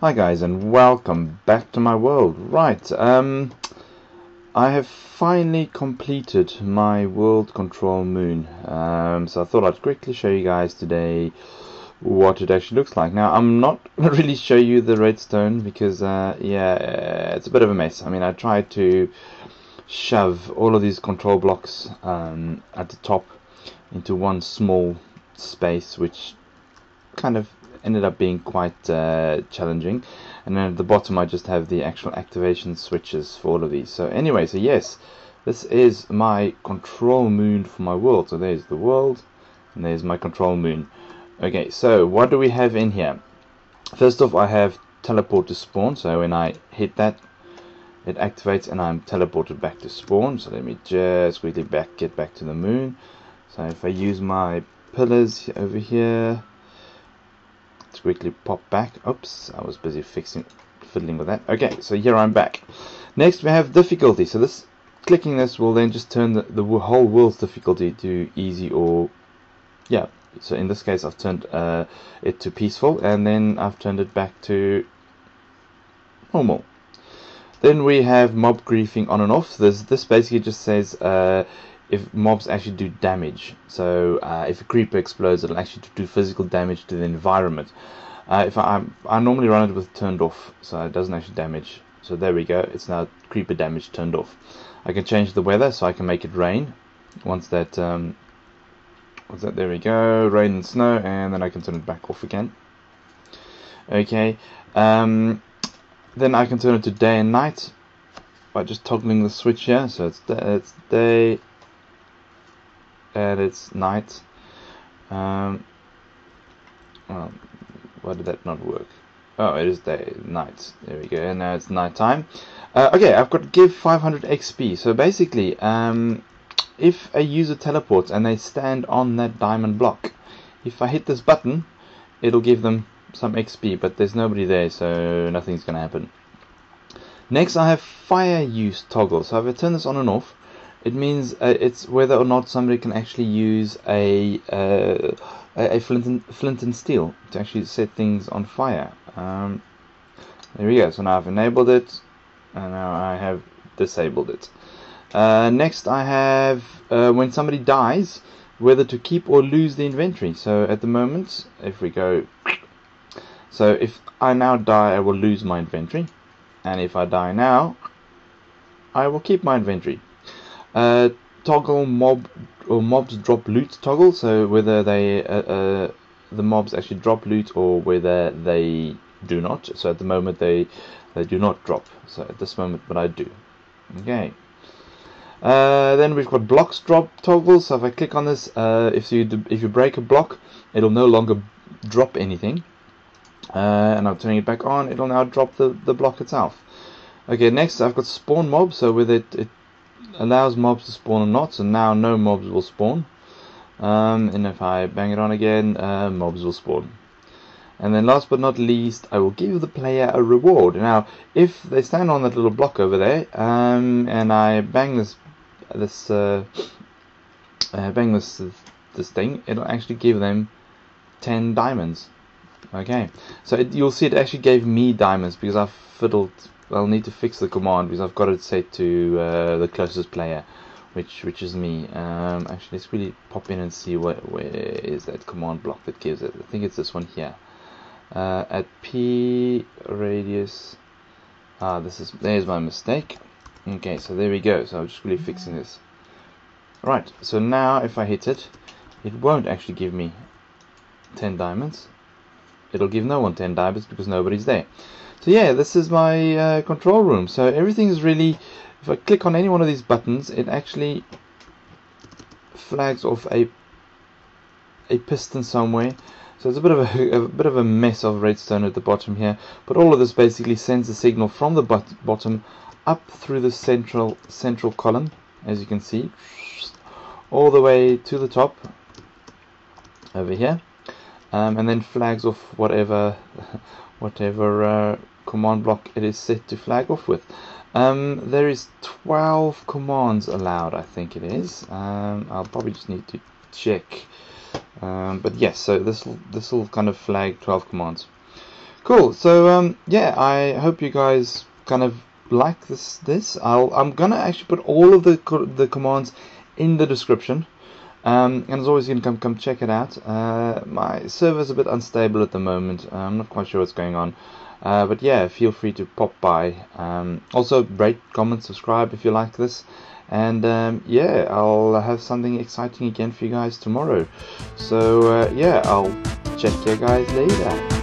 Hi guys, and welcome back to my world. Right, I have finally completed my world control moon. So I thought I'd quickly show you guys today what it actually looks like. Now, I'm not going to really show you the redstone because, it's a bit of a mess. I mean, I tried to shove all of these control blocks at the top into one small space, which kind of ended up being quite challenging. And then at the bottom I just have the actual activation switches for all of these. So anyway, so yes, this is my control moon for my world. So there's the world and there's my control moon. Okay, so what do we have in here? First off, I have teleport to spawn. So when I hit that, it activates and I'm teleported back to spawn. So let me just quickly get back to the moon. So if I use my pillars over here, let's quickly pop back. Oops, I was busy fiddling with that. Okay, so here I'm back. Next we have difficulty. So clicking this will then just turn the whole world's difficulty to easy or, yeah. So in this case I've turned it to peaceful, and then I've turned it back to normal. Then we have mob griefing on and off. This basically just says if mobs actually do damage. So if a creeper explodes, it'll actually do physical damage to the environment. If I normally run it with turned off, so it doesn't actually damage. So there we go, it's now creeper damage turned off. I can change the weather, so I can make it rain. Once that, there we go, rain and snow, and then I can turn it back off again. Okay, then I can turn it to day and night by just toggling the switch here. So it's day and it's night. Well, why did that not work? Oh, it is day, night. There we go. And now it's night time. Okay, I've got to give 500 XP. So basically, if a user teleports and they stand on that diamond block, if I hit this button, it'll give them some XP, but there's nobody there, so nothing's going to happen. Next, I have fire use toggle. So if I turn this on and off, it means it's whether or not somebody can actually use a flint and steel to actually set things on fire. There we go. So now I've enabled it, and now I have disabled it. Next, I have when somebody dies, whether to keep or lose the inventory. So at the moment, if we go, so if I now die, I will lose my inventory, and if I die now, I will keep my inventory. Toggle mobs drop loot toggle, so whether they the mobs actually drop loot or whether they do not. So at the moment they do not drop. So at this moment, but I do. Okay. Then we've got blocks drop toggle. So if I click on this, if you break a block, it'll no longer drop anything. And I'm turning it back on, it'll now drop the block itself. Okay, next I've got spawn mobs, so whether it allows mobs to spawn or not, so now no mobs will spawn. And if I bang it on again, mobs will spawn. And then last but not least, I will give the player a reward. Now, if they stand on that little block over there, and I bang this thing, it'll actually give them 10 diamonds. Okay, so you'll see it actually gave me diamonds because I've fiddled. I'll need to fix the command because I've got it set to the closest player, which is me. Actually, let's really pop in and see where is that command block that gives it. I think it's this one here. At P radius. There's my mistake. Okay, so there we go. So I'm just really fixing this. Right. So now if I hit it, it won't actually give me 10 diamonds. It'll give no one 10 diamonds because nobody's there. So yeah, this is my control room. So everything is really, if I click on any one of these buttons, it actually flags off a piston somewhere. So it's a bit of a mess of redstone at the bottom here. But all of this basically sends the signal from the bottom up through the central column, as you can see, all the way to the top over here. And then flags off whatever command block it is set to flag off with. There is 12 commands allowed, I think it is. I'll probably just need to check. But yes, so this will kind of flag 12 commands. Cool. So yeah, I hope you guys kind of like this. I'm gonna actually put all of the commands in the description. And as always, you can come check it out. My server's a bit unstable at the moment. I'm not quite sure what's going on. But yeah, feel free to pop by. Also, rate, comment, subscribe if you like this. And yeah, I'll have something exciting again for you guys tomorrow. So yeah, I'll check you guys later.